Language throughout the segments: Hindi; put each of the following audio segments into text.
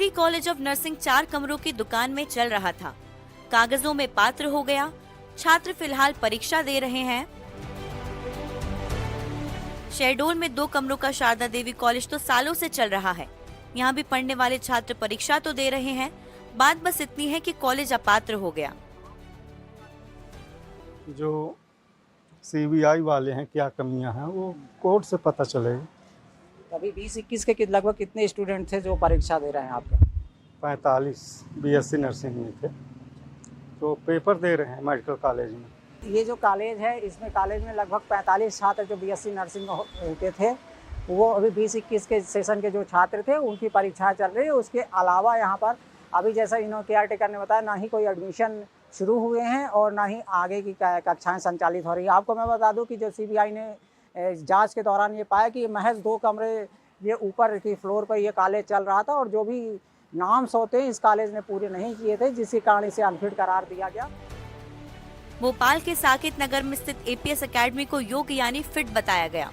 देवी कॉलेज ऑफ नर्सिंग 4 कमरों की दुकान में चल रहा था। कागजों में पात्र हो गया। छात्र फिलहाल परीक्षा दे रहे हैं। शहडोल में 2 कमरों का शारदा देवी कॉलेज तो सालों से चल रहा है। यहाँ भी पढ़ने वाले छात्र परीक्षा तो दे रहे हैं। बात बस इतनी है कि कॉलेज अपात्र हो गया। जो सीबीआई वाले हैं, क्या कमियां हैं वो कोर्ट से पता चलेगा। अभी 20-21 के लगभग कितने स्टूडेंट थे जो परीक्षा दे रहे हैं आपके? 45 बीएससी नर्सिंग में थे, तो पेपर दे रहे हैं मेडिकल कॉलेज में। ये जो कॉलेज है, इसमें कॉलेज में लगभग 45 छात्र जो बीएससी नर्सिंग के थे, वो अभी 20-21 के सेशन के जो छात्र थे उनकी परीक्षा चल रही है। उसके अलावा यहाँ पर अभी जैसा इन्होंने केयर टेकर ने बताया, ना ही कोई एडमिशन शुरू हुए हैं और ना ही आगे की कक्षाएं संचालित हो रही है। आपको मैं बता दूं कि जो सीबीआई ने जांच के दौरान ये पाया कि महज 2 कमरे ये ऊपर की फ्लोर पर ये कॉलेज चल रहा था और जो भी नाम्स होते हैं इस कॉलेज ने पूरे नहीं किए थे, जिसके कारण इसे अनफिट करार दिया गया। भोपाल के साकेत नगर में स्थित एपीएस एकेडमी को योग्य यानी फिट बताया गया।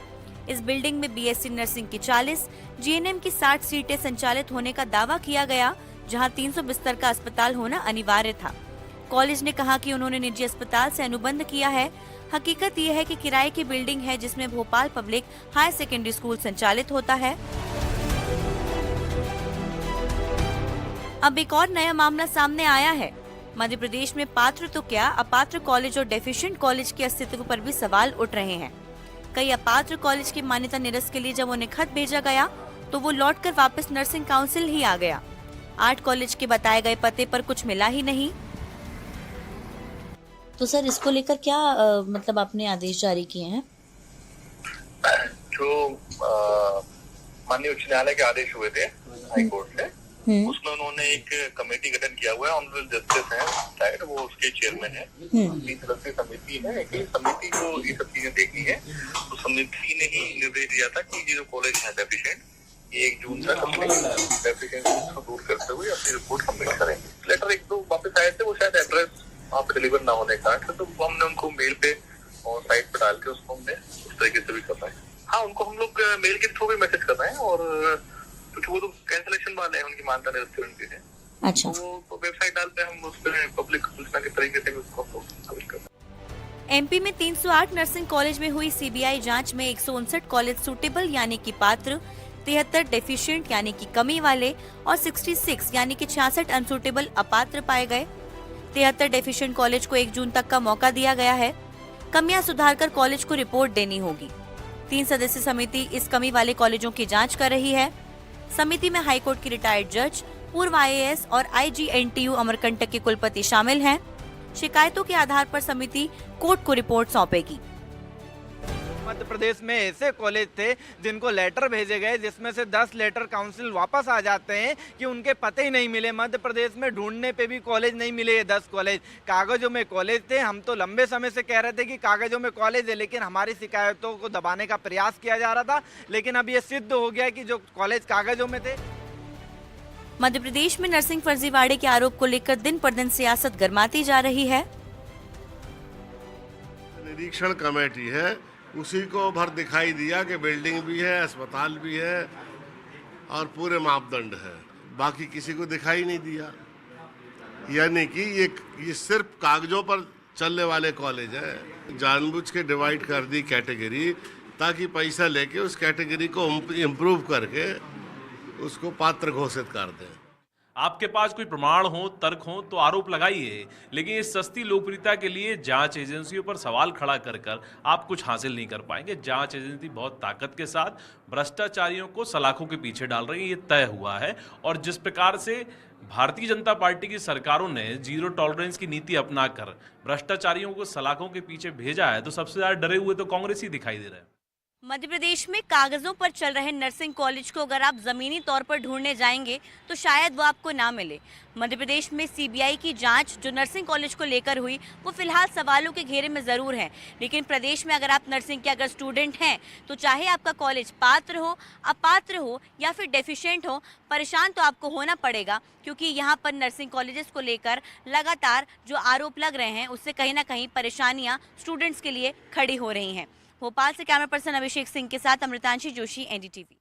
इस बिल्डिंग में बीएससी नर्सिंग की 40, जीएनएम की 60 सीटें संचालित होने का दावा किया गया, जहां 300 बिस्तर का अस्पताल होना अनिवार्य था। कॉलेज ने कहा कि उन्होंने निजी अस्पताल से अनुबंध किया है। हकीकत यह है कि किराए की बिल्डिंग है जिसमें Bhopal public higher secondary school संचालित होता है। अब एक और नया मामला सामने आया है। मध्य प्रदेश में पात्र तो क्या, अपात्र कॉलेज और डेफिशिएंट कॉलेज के अस्तित्व पर भी सवाल उठ रहे हैं। कई अपात्र कॉलेज की मान्यता निरस्त के लिए जब उन्हें खत भेजा गया तो वो लौटकर वापस नर्सिंग काउंसिल ही आ गया। 8 कॉलेज के बताए गए पते पर कुछ मिला ही नहीं। तो सर, इसको लेकर क्या मतलब आपने आदेश जारी किए हैं? जो माननीय उच्च न्यायालय के आदेश हुए थे हाई कोर्ट से, उसमें उन्होंने एक कमेटी गठन किया हुआ है। ऑनरेबल जस्टिस हैं शायद, वो उसके चेयरमैन है। 3 सदस्यीय समिति है। एक समिति को ये सब चीजें देखनी है। तो समिति ने ही निर्देश दिया था कि ये जो कॉलेज है डेफिशिएंट, ये 1 जून तक अपने डेफिशिएंसी को दूर करते हुए अपनी रिपोर्ट सबमिट करेंगे। लेटर 1-2 वापस आए थे, वो शायद एड्रेस वहाँ पे डिलीवर ना होने का, तो हमने उनको मेल पे और साइट पे डाल के उसको हमने उस तरीके से भी करना है। हाँ, उनको हम लोग मेल के थ्रू भी मैसेज कर रहे हैं और कुछ वो तो कैंसिलेशन वाले हैं, उनकी मानता नहीं उसके हैं। अच्छा, तो वेबसाइट डालते हैं हम, उस पर पब्लिक सूचना के तरीके से उसको हम लोग सबमिट करते हैं। एमपी में 308 नर्सिंग कॉलेज में हुई सीबीआई जांच में 159 कॉलेज सूटेबल यानी कि पात्र, 73 डेफिशिएंट यानी कि कमी वाले और 66 यानी कि 66 अनसूटेबल अपात्र पाए गए। 73 डेफिशिएंट कॉलेज को 1 जून तक का मौका दिया गया है। कमियां सुधारकर कॉलेज को रिपोर्ट देनी होगी। 3 सदस्यीय समिति इस कमी वाले कॉलेजों की जांच कर रही है। समिति में हाईकोर्ट की रिटायर्ड जज, पूर्व आईएएस और आईजीएनटीयू अमरकंटक के कुलपति शामिल हैं। शिकायतों के आधार पर समिति कोर्ट को रिपोर्ट सौंपेगी। मध्य प्रदेश में ऐसे कॉलेज थे जिनको लेटर भेजे गए, जिसमें से 10 लेटर काउंसिल वापस आ जाते हैं कि उनके पते ही नहीं मिले। मध्य प्रदेश में ढूंढने पे भी कॉलेज नहीं मिले। ये 10 कॉलेज कागजों में कॉलेज थे। हम तो लंबे समय से कह रहे थे कि कागजों में कॉलेज है, लेकिन हमारी शिकायतों को दबाने का प्रयास किया जा रहा था। लेकिन अब ये सिद्ध हो गया कि जो कॉलेज कागजों में थे। मध्य प्रदेश में नर्सिंग फर्जीवाड़े के आरोप को लेकर दिन पर दिन सियासत गरमाती जा रही है। निरीक्षण कमेटी है, उसी को भर दिखाई दिया कि बिल्डिंग भी है, अस्पताल भी है और पूरे मापदंड है, बाकी किसी को दिखाई नहीं दिया। यानी कि ये सिर्फ कागजों पर चलने वाले कॉलेज है। जानबूझ के डिवाइड कर दी कैटेगरी, ताकि पैसा लेके उस कैटेगरी को इम्प्रूव करके उसको पात्र घोषित कर दें। आपके पास कोई प्रमाण हो, तर्क हो तो आरोप लगाइए, लेकिन इस सस्ती लोकप्रियता के लिए जांच एजेंसियों पर सवाल खड़ा कर आप कुछ हासिल नहीं कर पाएंगे। जांच एजेंसी बहुत ताकत के साथ भ्रष्टाचारियों को सलाखों के पीछे डाल रही है, ये तय हुआ है। और जिस प्रकार से भारतीय जनता पार्टी की सरकारों ने 0 टॉलरेंस की नीति अपनाकर भ्रष्टाचारियों को सलाखों के पीछे भेजा है, तो सबसे ज्यादा डरे हुए तो कांग्रेस ही दिखाई दे रहे हैं। मध्य प्रदेश में कागजों पर चल रहे नर्सिंग कॉलेज को अगर आप जमीनी तौर पर ढूंढने जाएंगे तो शायद वो आपको ना मिले। मध्य प्रदेश में सीबीआई की जांच जो नर्सिंग कॉलेज को लेकर हुई वो फिलहाल सवालों के घेरे में ज़रूर है, लेकिन प्रदेश में अगर आप नर्सिंग के अगर स्टूडेंट हैं तो चाहे आपका कॉलेज पात्र हो, अपात्र हो या फिर डेफिशिएंट हो, परेशान तो आपको होना पड़ेगा, क्योंकि यहाँ पर नर्सिंग कॉलेजेस को लेकर लगातार जो आरोप लग रहे हैं उससे कहीं ना कहीं परेशानियाँ स्टूडेंट्स के लिए खड़ी हो रही हैं। भोपाल से कैमरा पर्सन अभिषेक सिंह के साथ अमृतांशी जोशी, एनडीटीवी।